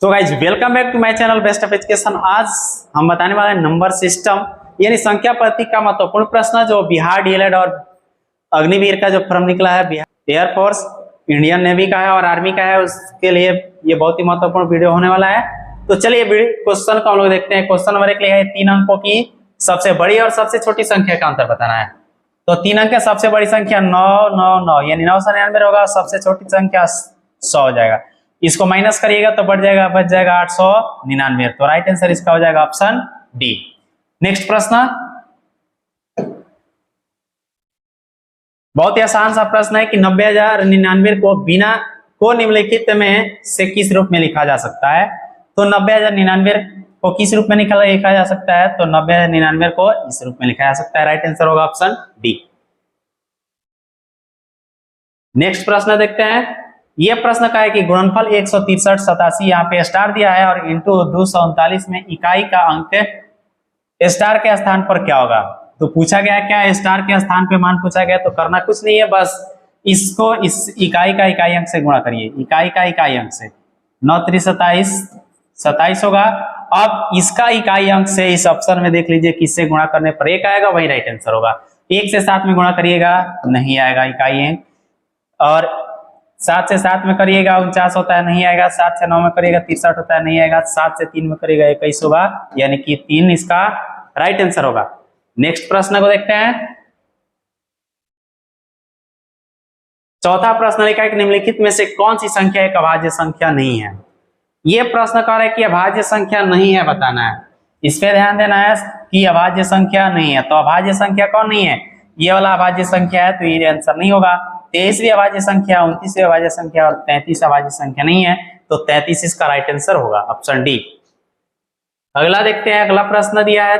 तो guys welcome back to my channel best of education. आज हम बताने वाले हैं नंबर सिस्टम यानी संख्या पद्धति का महत्वपूर्ण प्रश्न जो बिहार डीएलएड और अग्निवीर का जो फॉर्म निकला है बिहार एयरफोर्स, इंडियन नेवी का है और आर्मी का है, उसके लिए ये बहुत ही महत्वपूर्ण वीडियो होने वाला है। तो चलिए क्वेश्चन को हम लोग देखते हैं। क्वेश्चन नंबर 1 लिखा है 3 अंकों की सबसे बड़ी और सबसे छोटी संख्या का अंतर बताना है। तो 3 अंक सबसे बड़ी संख्या 999 यानी 999 होगा, सबसे छोटी संख्या 100 हो जाएगा। इसको माइनस करिएगा तो बढ़ जाएगा, बच जाएगा 899। तो राइट आंसर इसका हो जाएगा ऑप्शन डी। नेक्स्ट प्रश्न, बहुत ही आसान सा प्रश्न है कि 90,099 को बिना को निम्नलिखित में से किस रूप में लिखा जा सकता है। तो 90,099 को किस रूप में लिखा जा सकता है, तो 90,099 को इस रूप में लिखा जा सकता है। राइट आंसर होगा ऑप्शन डी। नेक्स्ट प्रश्न देखते हैं। यह प्रश्न का है कि गुणनफल 163 87 यहाँ पे स्टार दिया है और इंटू 239 में इकाई का अंक स्टार के स्थान पर क्या होगा। तो पूछा गया क्या स्टार के स्थान पे मान पूछा गया, तो करना कुछ नहीं है, बस इसको इस इकाई का इकाई अंक से गुणा करिए। इकाई का इकाई अंक से 9 3 27 होगा। अब इसका इकाई अंक से इस ऑप्शन में देख लीजिए किससे गुणा करने पर 1 आएगा, वही राइट आंसर होगा। 1 से 7 में गुणा करिएगा नहीं आएगा इकाई अंक, और 7 से 7 में करिएगा 49 होता है, नहीं आएगा। 7 से 9 में करिएगा 63 होता है, नहीं आएगा। 7 से 3 में करिएगा 21 होगा, यानी कि 3 इसका राइट आंसर होगा। नेक्स्ट प्रश्न को देखते हैं। चौथा प्रश्न लिखा है कि निम्नलिखित में से कौन सी संख्या एक अभाज्य संख्या नहीं है। यह प्रश्न कह रहा है कि अभाज्य संख्या नहीं है बताना है। इस पे ध्यान देना है कि अभाज्य संख्या नहीं है। तो अभाज्य संख्या कौन नहीं है, ये वाला अभाज्य संख्या है, तो ये आंसर नहीं होगा। 23वीं अभाज्य संख्या, 29वीं अभाज्य संख्या और 33 अभाज्य संख्या नहीं है, तो 33 इसका राइट आंसर होगा ऑप्शन डी। अगला देखते हैं। अगला प्रश्न दिया है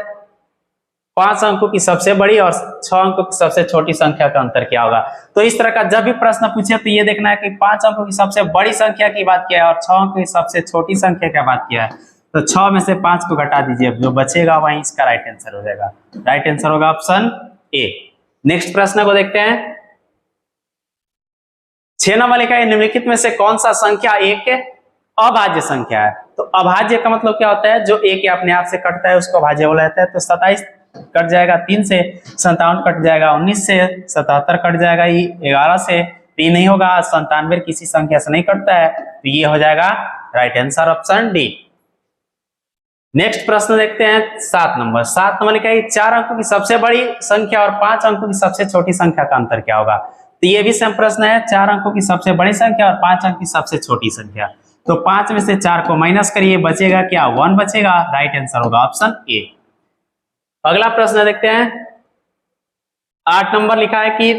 5 अंकों की सबसे बड़ी और 6 अंकों की सबसे छोटी संख्या का अंतर क्या होगा। तो इस तरह का जब भी प्रश्न पूछे तो ये देखना है कि 5 अंकों की सबसे बड़ी संख्या की बात किया है और 6 अंकों की सबसे छोटी संख्या की बात किया है। तो 6 में से 5 को घटा दीजिए, जो बचेगा वही इसका राइट आंसर हो जाएगा। राइट आंसर होगा ऑप्शन ए। नेक्स्ट प्रश्न को देखते हैं। 6 नंबर लिखा है निम्नलिखित में से कौन सा संख्या एक अभाज्य संख्या है। तो अभाज्य का मतलब क्या होता है, जो एक अपने आप से कटता है उसको अभाज्य बोला जाता है। तो 27 कट जाएगा 3 से, 57 कट जाएगा 19 से, 77 कट जाएगा 11 से, तो ये नहीं होगा। 97 किसी संख्या से नहीं कटता है, तो ये हो जाएगा right answer option D. Next प्रश्न देखते हैं 7 नंबर। 7 नंबर लिखा है 4 अंकों की सबसे बड़ी संख्या और 5 अंकों की सबसे छोटी संख्या का अंतर क्या होगा। तो ये भी सेम प्रश्न है। 4 अंकों की सबसे बड़ी संख्या और 5 अंक की सबसे छोटी संख्या। तो 5 में से 4 को माइनस करिए, बचेगा क्या, 1 बचेगा। राइट आंसर होगा ऑप्शन ए। अगला प्रश्न देखते हैं। 8 नंबर लिखा है कि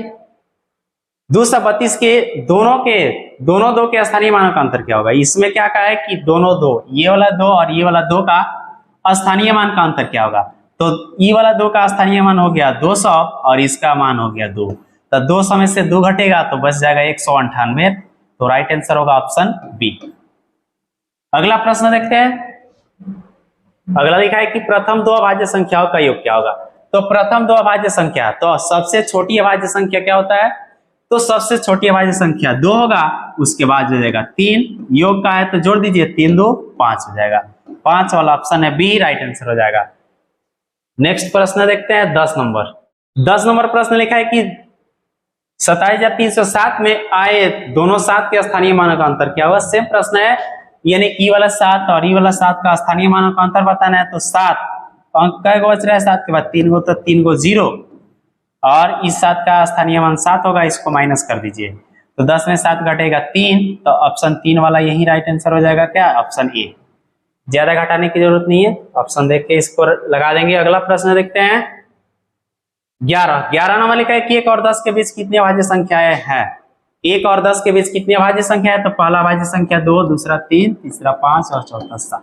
232 के दोनों दो के स्थानीय मानों का अंतर क्या होगा। इसमें क्या कहा है कि दोनों दो, ये वाला 2 और ये वाला 2 का स्थानीय मान का अंतर क्या होगा। तो ये वाला 2 का स्थानीय मान हो गया 200 और इसका मान हो गया 2। तो 200 में से 2 घटेगा तो बच जाएगा 198। तो राइट आंसर होगा ऑप्शन बी। अगला प्रश्न देखते हैं। अगला लिखा है कि प्रथम 2 अभाज्य संख्याओं का योग क्या होगा। तो प्रथम 2 अभाज्य संख्या, तो सबसे छोटी अभाज्य संख्या क्या होता है, तो सबसे छोटी अभाज्य संख्या 2 होगा, उसके बाद हो जाएगा 3, योग का है तो जोड़ दीजिए 3 2 5 हो जाएगा। 5 वाला ऑप्शन है बी, राइट आंसर हो जाएगा। नेक्स्ट प्रश्न देखते हैं 10 नंबर। 10 नंबर प्रश्न लिखा है कि 27,307 में आए दोनों 7 के स्थानीय मानों का अंतर क्या होगा। सेम प्रश्न है, यानी ई वाला 7 और ई वाला 7 का स्थानीय मानों का अंतर बताना है। तो 7 अंक कै गो बच रहा है, 7 के बाद 3 गो, तो 3 गो 0 और इस 7 का स्थानीय मान 7 होगा, इसको माइनस कर दीजिए। तो 10 में 7 घटेगा 3, तो ऑप्शन 3 वाला यही राइट आंसर हो जाएगा क्या, ऑप्शन ए। ज्यादा घटाने की जरूरत नहीं है, ऑप्शन देख के इसको लगा देंगे। अगला प्रश्न देखते हैं 11 नंबर लिखा है कि 1 और 10 के बीच कितनी अभाज्य संख्याएं हैं। 1 और 10 के बीच कितनी अभाज्य संख्या है। तो पहला अभाज्य संख्या 2, दूसरा 3, तीसरा 5 और चौथा 7।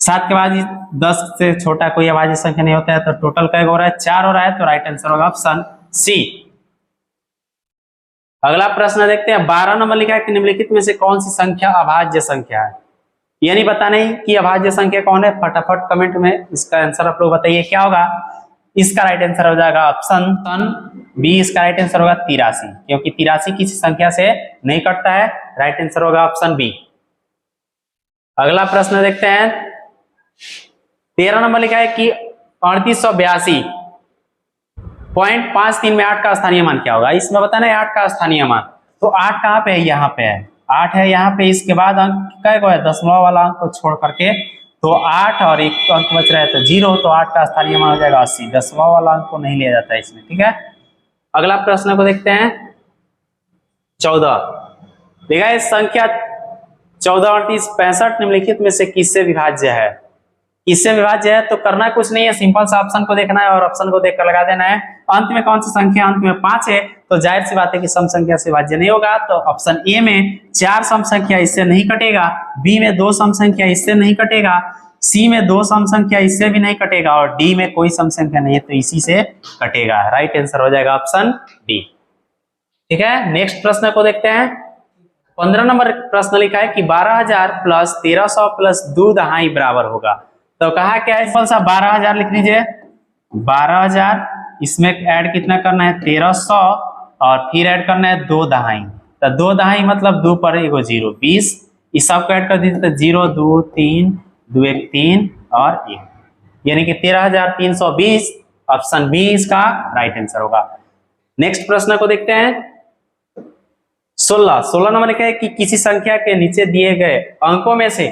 7 के बाद 10 से छोटा कोई अभाज्य संख्या नहीं होता है। तो टोटल क्या हो रहा है, 4 हो रहा है। तो राइट आंसर होगा ऑप्शन सी। अगला प्रश्न देखते हैं। 12 नंबर लिखा है कि निम्नलिखित में से कौन सी संख्या अभाज्य संख्या है। यानी पता नहीं कि अभाज्य संख्या कौन है, फटाफट कमेंट में इसका आंसर आप लोग बताइए क्या होगा। इसका राइट आंसर हो जाएगा ऑप्शन बी। इसका राइट आंसर होगा 83, क्योंकि 83 किसी संख्या से नहीं कटता है। राइट आंसर होगा ऑप्शन बी। अगला प्रश्न देखते हैं। 13 नंबर लिखा है कि 3882.53 में 8 का स्थानीय मान क्या होगा। इसमें बताना है 8 का स्थानीय मान। तो 8 कहाँ पे है, यहाँ पे है, 8 है यहाँ पे। इसके बाद अंक क्या को है, दशमलव वाला अंक को छोड़ करके तो 8 और एक अंक बच रहा है तो 0, तो 8 का स्थानीय मान हो जाएगा 80। दशमलव वाला अंक को नहीं लिया जाता है इसमें, ठीक है। अगला प्रश्न को देखते हैं 14। देखा है संख्या 14, 38, 65 निम्नलिखित में से किससे विभाज्य है। किससे विभाज्य है तो करना कुछ नहीं है, सिंपल सा ऑप्शन को देखना है और ऑप्शन को देखकर लगा देना है। अंत में कौन सी संख्या, अंत में 5 है तो जाहिर सी बात है कि सम संख्या से विभाज्य नहीं होगा। तो ऑप्शन ए में 4 सम संख्या इससे नहीं कटेगा, बी में 2 सम संख्या इससे नहीं कटेगा, सी में 2 सम संख्या इससे भी नहीं कटेगा और डी में कोई सम संख्या नहीं है तो इसी से कटेगा। राइट आंसर हो जाएगा ऑप्शन डी, ठीक है। नेक्स्ट प्रश्न को देखते हैं। 15 नंबर प्रश्न लिखा है कि 12,000 प्लस 1300 प्लस 2 दहाई बराबर होगा। तो कहा क्या है, सिंपल सा 12,000 लिख लीजिए। 12,000 इसमें ऐड कितना करना है 1300 और फिर ऐड करना है 2 दहाई। तो 2 दहाई मतलब 2 पर एगो 0, 20। इस सब को ऐड कर दीजिए तो 0 2 3 2 1 3 और 1, यानी कि 13,320। ऑप्शन बी इसका राइट आंसर होगा। नेक्स्ट प्रश्न को देखते हैं। 16 नंबर लिखा है कि किसी संख्या के नीचे दिए गए अंकों में से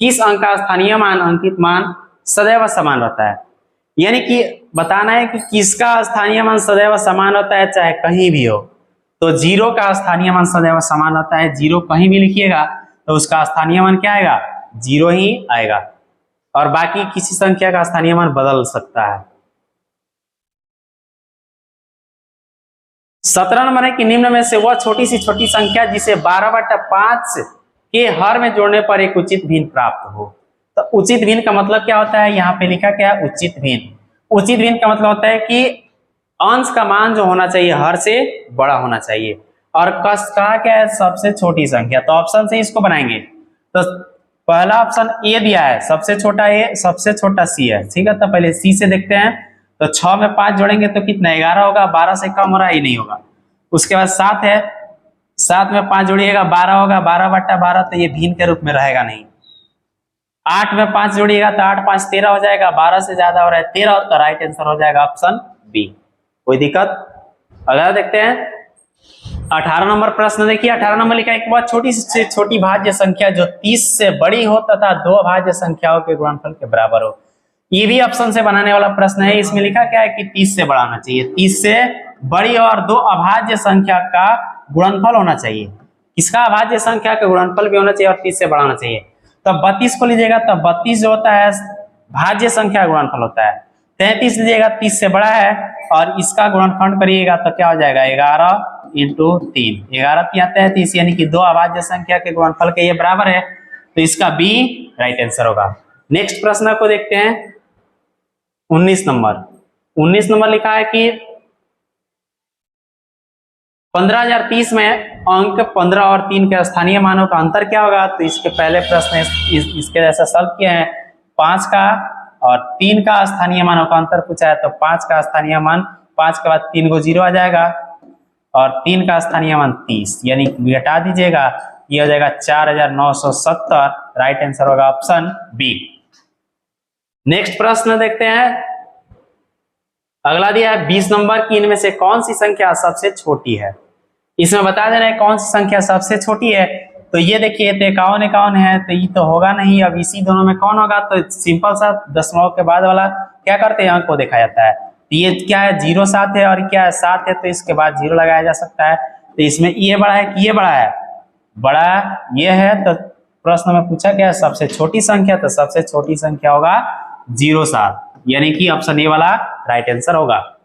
किस अंक का स्थानीय मान अंकित मान सदैव समान रहता है। यानी कि बताना है कि किसका स्थानीय मान सदैव समान रहता है चाहे कहीं भी हो। तो 0 का स्थानीय मान सदैव समान रहता है, 0 कहीं भी लिखिएगा तो उसका स्थानीय मान क्या आएगा, 0 ही आएगा। और बाकी किसी संख्या का स्थानीय मान बदल सकता है। 17 नंबर है कि निम्न में से वह छोटी सी छोटी संख्या जिसे 12/5 के हर में जोड़ने पर एक उचित भिन्न प्राप्त हो। तो उचित भिन्न का मतलब क्या होता है, यहाँ पे लिखा क्या है उचित भिन्न। उचित भिन्न का मतलब होता है कि अंश का मान जो होना चाहिए हर से बड़ा होना चाहिए। और कस कहा क्या है, सबसे छोटी संख्या। तो ऑप्शन से इसको बनाएंगे। तो पहला ऑप्शन ए दिया है, सबसे छोटा ए, सबसे छोटा सी है, ठीक है। तो पहले सी से देखते हैं। तो 6 में 5 जोड़ेंगे तो कितना 11 होगा, 12 से कम हो रहा ही नहीं होगा। उसके बाद 7 है, 7 में 5 जोड़िएगा 12 होगा, 12/12 तो ये भिन्न के रूप में रहेगा नहीं। 8 में 5 जोड़िएगा तो 8 5 13 हो जाएगा, 12 से ज्यादा हो रहा है 13, तो राइट आंसर हो जाएगा ऑप्शन बी। कोई दिक्कत। अगला देखते हैं 18 नंबर प्रश्न। देखिए 18 नंबर लिखा है कि बहुत छोटी से छोटी भाज्य संख्या जो 30 से बड़ी हो तथा 2 अभाज्य संख्याओं के गुणनफल के बराबर हो। ये भी ऑप्शन से बनाने वाला प्रश्न है। इसमें लिखा क्या है कि 30 से बड़ा होना चाहिए, 30 से बड़ी और 2 अभाज्य संख्या का गुणनफल होना चाहिए। किसका अभाज्य संख्या का गुणनफल भी होना चाहिए और 30 से बड़ा होना चाहिए। तब 32 को लीजिएगा, तब 32 जो होता है भाज्य संख्या गुणनफल होता है। 33 लीजिएगा 30 से बड़ा है और इसका गुणनखंड करिएगा तो क्या हो जाएगा 11 × 3, 11 × 33, यानी कि 2 अभाज्य संख्या के गुणनफल के ये बराबर है। तो इसका बी राइट आंसर होगा। नेक्स्ट प्रश्न को देखते हैं 19 नंबर लिखा है कि 15,030 में अंक 15 और 3 के स्थानीय मानों का अंतर क्या होगा। तो इसके पहले प्रश्न इसके जैसा सॉल्व किए हैं। 5 का और 3 का स्थानीय मानों का अंतर पूछा है। तो 5 का स्थानीय मान 5 के बाद 3 को 0 आ जाएगा और 3 का स्थानीय मान 30, यानी घटा दीजिएगा, ये हो जाएगा 4,970। राइट आंसर होगा ऑप्शन बी। नेक्स्ट प्रश्न देखते हैं। अगला दिया है 20 नंबर की इनमें से कौन सी संख्या सबसे छोटी है। इसमें बता देना है कौन सी संख्या सबसे छोटी है। तो ये देखिए 51 है, तो ये तो होगा नहीं। अब इसी दोनों में कौन होगा, तो सिंपल सा दशमलव के बाद वाला क्या करते हैं, अंक को देखा जाता है। तो ये क्या है 0 7 है और क्या है 7 है, तो इसके बाद 0 लगाया जा सकता है। तो इसमें ये बड़ा है कि ये बड़ा है, बड़ा ये है। तो प्रश्न में पूछा गया सबसे छोटी संख्या, तो सबसे छोटी संख्या होगा 0 7, यानी कि ऑप्शन ए वाला राइट आंसर होगा।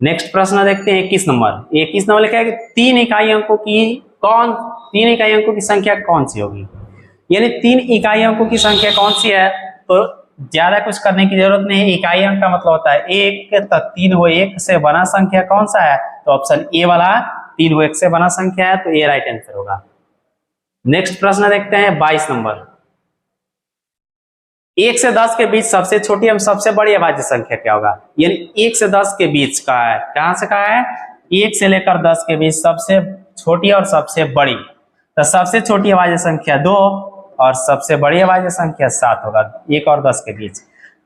नेक्स्ट प्रश्न देखते हैं 21 नंबर लिखा है कि 3 इकाई अंकों की संख्या कौन सी होगी। यानी 3 इकाई अंकों की संख्या कौन सी है। तो ज्यादा कुछ करने की जरूरत नहीं है। इकाई अंक का मतलब होता है 1, तो 3 वो 1 से बना संख्या कौन सा है, तो ऑप्शन ए वाला 3 वो 1 से बना संख्या है, तो ये राइट आंसर होगा। नेक्स्ट प्रश्न देखते हैं 22 नंबर। 1 से 10 के बीच सबसे छोटी एवं सबसे बड़ी अभाज्य संख्या क्या होगा। यानी 1 से 10 के बीच का है, कहां से कहा है 1 से लेकर 10 के बीच सबसे छोटी और सबसे बड़ी। तो सबसे छोटी अभाज्य संख्या 2, और सबसे बड़ी अभाज्य संख्या 7 होगा 1 और 10 के बीच।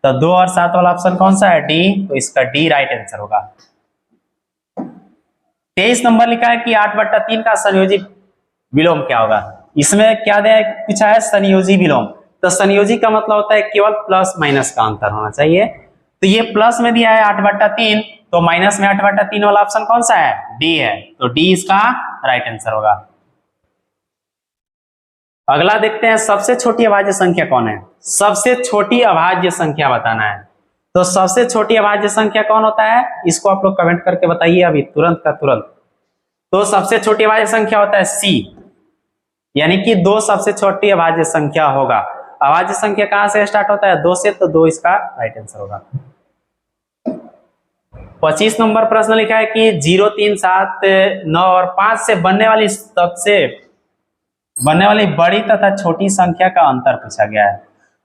तो 2 और 7 वाला ऑप्शन कौन सा है? डी। तो इसका डी राइट आंसर होगा। 23 नंबर लिखा है कि 8/3 का संयोजी विलोम क्या होगा। इसमें क्या पूछा है? संयोजी विलोम। तो संयोजी का मतलब होता है केवल प्लस माइनस का अंतर होना चाहिए। तो ये प्लस में दिया है 8/3, तो माइनस में 8/3 वाला ऑप्शन कौन सा है? डी है। तो डी इसका राइट आंसर होगा। अगला देखते हैं सबसे छोटी अभाज्य संख्या कौन है। सबसे छोटी अभाज्य संख्या बताना है। तो सबसे छोटी अभाज्य संख्या कौन होता है? इसको आप लोग कमेंट करके बताइए अभी तुरंत का तुरंत। तो सबसे छोटी अभाज्य संख्या होता है सी, यानी कि 2 सबसे छोटी अभाज्य संख्या होगा। अभाज्य संख्या कहां से स्टार्ट होता है? 2 से, तो 2 इसका राइट आंसर होगा। 25 नंबर प्रश्न लिखा है कि 0, 3, 7, 9 और 5 से बनने वाली बड़ी तथा छोटी संख्या का अंतर पूछा गया है।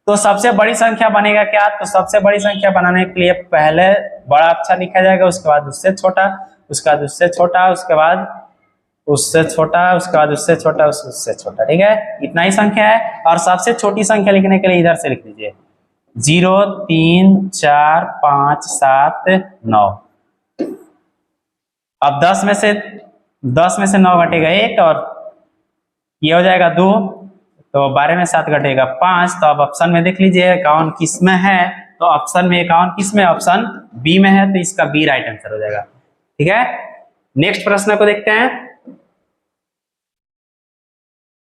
तो सबसे बड़ी संख्या बनेगा क्या? तो सबसे बड़ी संख्या बनाने के लिए पहले बड़ा अक्षर लिखा जाएगा, उसके बाद उससे छोटा, उसके बाद उससे छोटा, उसके बाद उससे छोटा, उसके बाद उससे छोटा, उससे छोटा। ठीक है, इतना ही संख्या है। और सबसे छोटी संख्या लिखने के लिए इधर से लिख लीजिए 0, 3, 4, 5, 7, 9। अब 10 में से 9 घटेगा 1 और ये हो जाएगा 2, तो 12 में 7 घटेगा 5। तो अब ऑप्शन में देख लीजिए 51 किस में है? तो ऑप्शन में 51 किस में? ऑप्शन बी में है। तो इसका बी राइट आंसर हो जाएगा। ठीक है, नेक्स्ट प्रश्न को देखते हैं।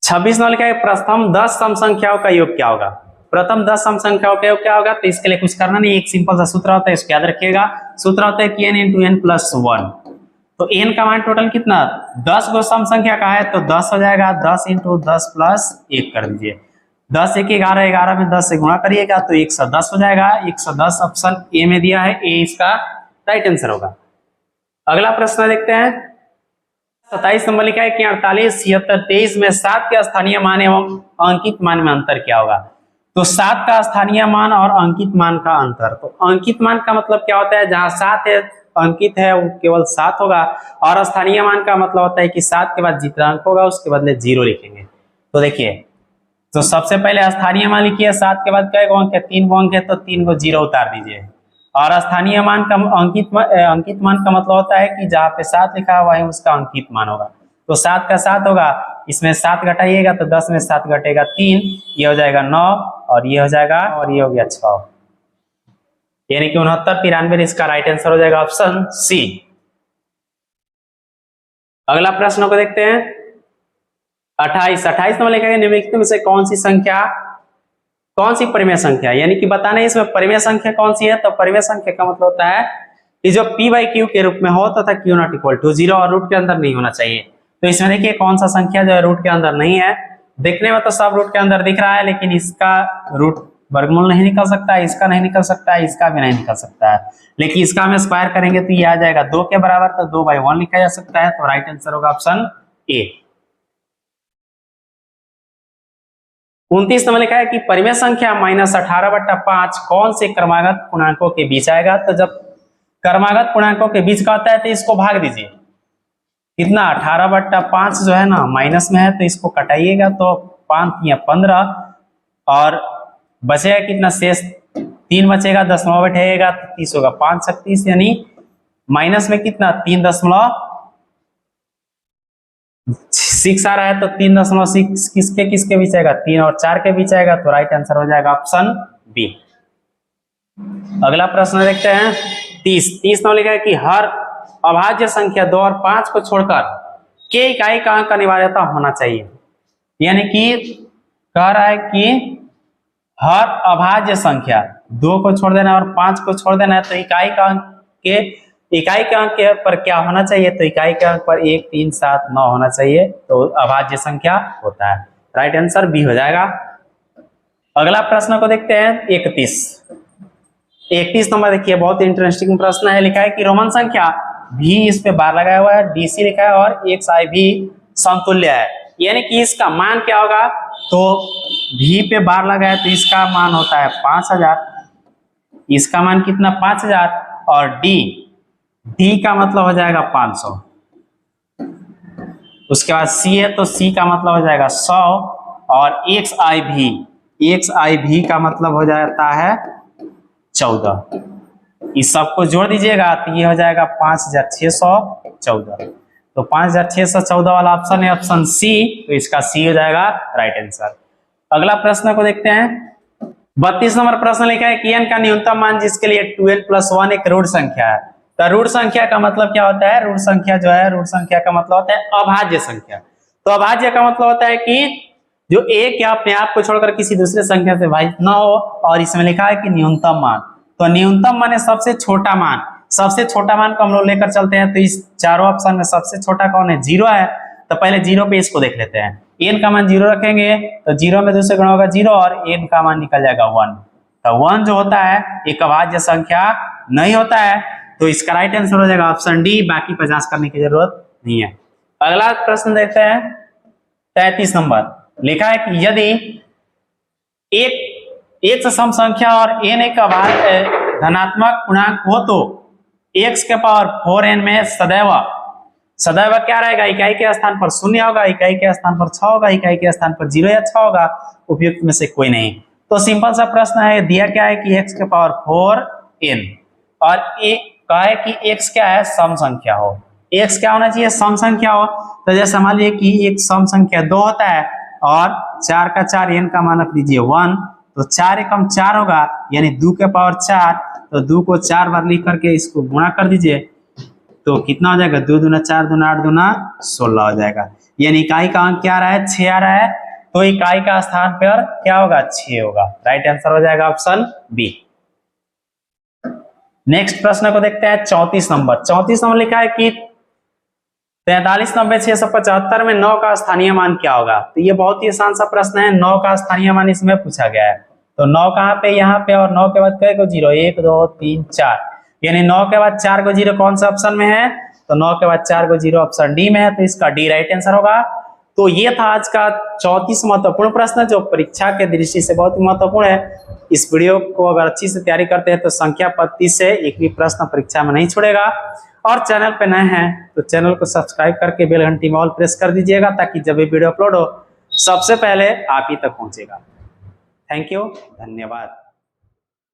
26 नंबर लिखा है प्रथम 10 सम संख्याओं का योग क्या होगा। प्रथम 10 सम संख्याओं का योग क्या होगा? तो इसके लिए कुछ करना नहीं, एक सिंपल सा सूत्र होता है, इसको याद रखिएगा। सूत्र होता है कि n × n + 1। तो n का मान टोटल कितना? 10 गो सम संख्या का है, तो 10 हो जाएगा। 10 × 10 + 1 कर दीजिए। 10 × 1 = 11, 11 में 10 से गुणा करिएगा तो 110 हो जाएगा। 110 ऑप्शन ए में दिया है, ए इसका राइट आंसर होगा। अगला प्रश्न देखते हैं। 27 नंबर लिखा है कि 48, 76, 23 में 7 के स्थानीय मान एवं अंकित मान में अंतर क्या होगा। तो 7 का स्थानीय मान और अंकित मान का अंतर। तो अंकित मान का मतलब क्या होता है? जहां 7 है, अंकित है, वो केवल 7 होगा। और स्थानीय मान का मतलब होता है कि 7 के बाद जितना अंक होगा उसके बदले 0 लिखेंगे। तो देखिए, तो सबसे पहले स्थानीय मान लिखिए। 7 के बाद कै गो अंक है? 3 गो अंक है, तो 3 को 0 उतार दीजिए। और स्थानीय मान का अंकित मान का मतलब होता है कि जहाँ पे 7 लिखा हुआ है उसका अंकित मान होगा। तो 7 का 7 होगा, इसमें 7 घटाइएगा तो 10 में 7 घटेगा 3, ये हो जाएगा 9 और ये हो जाएगा और ये हो गया 6, यानी कि 69, 93 इसका राइट आंसर हो जाएगा ऑप्शन सी। अगला प्रश्न को देखते हैं। 28 नंबर लिखा है निम्नलिखित में से कौन सी परिमेय संख्या, यानी कि बताना है इसमें परिमेय संख्या कौन सी है। तो परिमेय संख्या का मतलब होता है कि जो p/q के रूप में हो तथा q ≠ 0 और रूट के अंदर नहीं होना चाहिए। तो इसमें देखिए कौन सा संख्या जो है रूट के अंदर नहीं है। देखने में तो सब रूट के अंदर दिख रहा है, लेकिन इसका रूट वर्गमूल नहीं निकल सकता है, इसका नहीं निकल सकता है, इसका भी नहीं निकल सकता है। लेकिन इसका हम स्क्वायर करेंगे तो ये आ जाएगा 2 के बराबर, तो 2/1 लिखा जा सकता है। तो राइट आंसर होगा ऑप्शन ए। 29 नंबर लिखा है कि परिमेय संख्या -18/5 कौन से क्रमागत पूर्णांकों के बीच आएगा। तो जब क्रमागत पूर्णांकों के बीच का होता है तो इसको भाग दीजिए। कितना? 18/5 जो है ना माइनस में है, तो इसको कटाइएगा तो 5 या 15 और बचेगा कितना? शेष 3 बचेगा, दशमलव बैठेगा तो 30 होगा। 5 × 30 यानी माइनस में कितना? 3.6 आ रहा है, तो 3.6 किसके बीच आएगा? 3 और 4 के बीच आएगा। तो राइट आंसर हो जाएगा ऑप्शन बी। अगला प्रश्न देखते हैं। 30 नंबर लिखा है कि हर अभाज्य संख्या 2 और 5 को छोड़कर के इकाई का अंक अनिवार्यता होना चाहिए। यानी कि कह रहा है कि हर अभाज्य संख्या 2 को छोड़ देना और 5 को छोड़ देना है, तो इकाई के अंक पर क्या होना चाहिए? तो इकाई के अंक पर 1, 3, 7, 9 होना चाहिए। तो अभाज्य संख्या होता है। राइट आंसर बी हो जाएगा। अगला प्रश्न को देखते हैं। 31 नंबर देखिए, बहुत इंटरेस्टिंग प्रश्न है। लिखा है कि रोमन संख्या भी इस पे बार लगाया हुआ है, डीसी लिखा है और XI भी समतुल्य है, यानी कि इसका मान क्या होगा? तो भी पे बार लगाया तो इसका मान होता है 5000, इसका मान कितना? 5000 और डी का मतलब हो जाएगा 500। उसके बाद सी है तो सी का मतलब हो जाएगा 100 और XIV का मतलब हो जाता है 14। इस सबको जोड़ दीजिएगा तो ये हो जाएगा 5614। तो 5614 वाला ऑप्शन है ऑप्शन सी, तो इसका सी हो जाएगा राइट आंसर। अगला प्रश्न को देखते हैं। 32 नंबर प्रश्न लिखा है कि n का न्यूनतम मान जिसके लिए 2n + 1 एक रूढ़ संख्या है। तो रूढ़ संख्या का मतलब क्या होता है? रूढ़ संख्या जो है, रूढ़ संख्या का मतलब होता है अभाज्य संख्या। तो अभाज्य का मतलब होता है कि जो एक या अपने आप को छोड़कर किसी दूसरे संख्या से भाजित ना हो, और इसमें लिखा है कि न्यूनतम मान। तो न्यूनतम माने सबसे छोटा मान। सबसे छोटा मान को हम लोग लेकर चलते हैं, तो इस चारों ऑप्शन में सबसे छोटा कौन है? 0 है। तो पहले 0 पे इसको देख लेते हैं। n का मान 0 रखेंगे तो 0 में 2 से गुणा होगा 0 और n का मान निकल जाएगा 1। तो 1 जो होता है एक अभाज्य संख्या नहीं होता है। तो इसका राइट आंसर हो जाएगा ऑप्शन डी, बाकी पर जांच करने की जरूरत नहीं है। अगला प्रश्न देखते हैं। 33 नंबर लिखा है कि यदि एक से सम संख्या और n एक अभाज्य धनात्मक पूर्णांक हो तो x के पावर 4n में सदैव क्या रहेगा? इकाई के स्थान पर 0 होगा, इकाई के स्थान पर 6 होगा, इकाई के स्थान पर 0 या 6 होगा, उपयुक्त में से कोई नहीं। तो सिंपल सा प्रश्न है, दिया क्या है कि x के पावर 4n और कहा है कि x क्या है? सम संख्या हो। x क्या होना चाहिए? सम संख्या हो। तो जैसे मान लीजिए कि एक सम संख्या 2 होता है और 4 का 4 n का मान रख दीजिए 1, तो 4 एकम 4 होगा, यानी 2 के पावर 4। तो 2 को 4 बार लिख करके इसको गुणा कर दीजिए तो कितना हो जाएगा? 2 दूना 4 दूना 8 दूना 16 हो जाएगा। यानी इकाई का अंक क्या आ रहा है? 6 आ रहा है। तो इकाई का स्थान पर क्या होगा? 6 होगा। राइट आंसर हो जाएगा ऑप्शन बी। नेक्स्ट प्रश्न को देखते हैं। 34 नंबर। 34 नंबर लिखा है कि 43, 90, 675 में 9 का स्थानीय मान क्या होगा? तो ये बहुत ही आसान सा प्रश्न है। 9 का स्थानीय मान इसमें पूछा गया है। तो 9 कहाँ पे? यहाँ पे। और 9 के बाद कई को 0, 1 2 3 4, यानी 9 के बाद 4 को 0 कौन सा ऑप्शन में है? तो 9 के बाद 4 को 0 ऑप्शन डी में है। तो इसका डी राइट आंसर होगा। तो ये था आज का 34 महत्वपूर्ण प्रश्न, जो परीक्षा के दृष्टि से बहुत ही महत्वपूर्ण है। इस वीडियो को अगर अच्छी से तैयारी करते हैं तो संख्या पद्धति से एक भी प्रश्न परीक्षा में नहीं छोड़ेगा। और चैनल पे नए हैं तो चैनल को सब्सक्राइब करके बेल घंटी में ऑल प्रेस कर दीजिएगा, ताकि जब भी वीडियो अपलोड हो सबसे पहले आप ही तक पहुंचेगा। थैंक यू, धन्यवाद।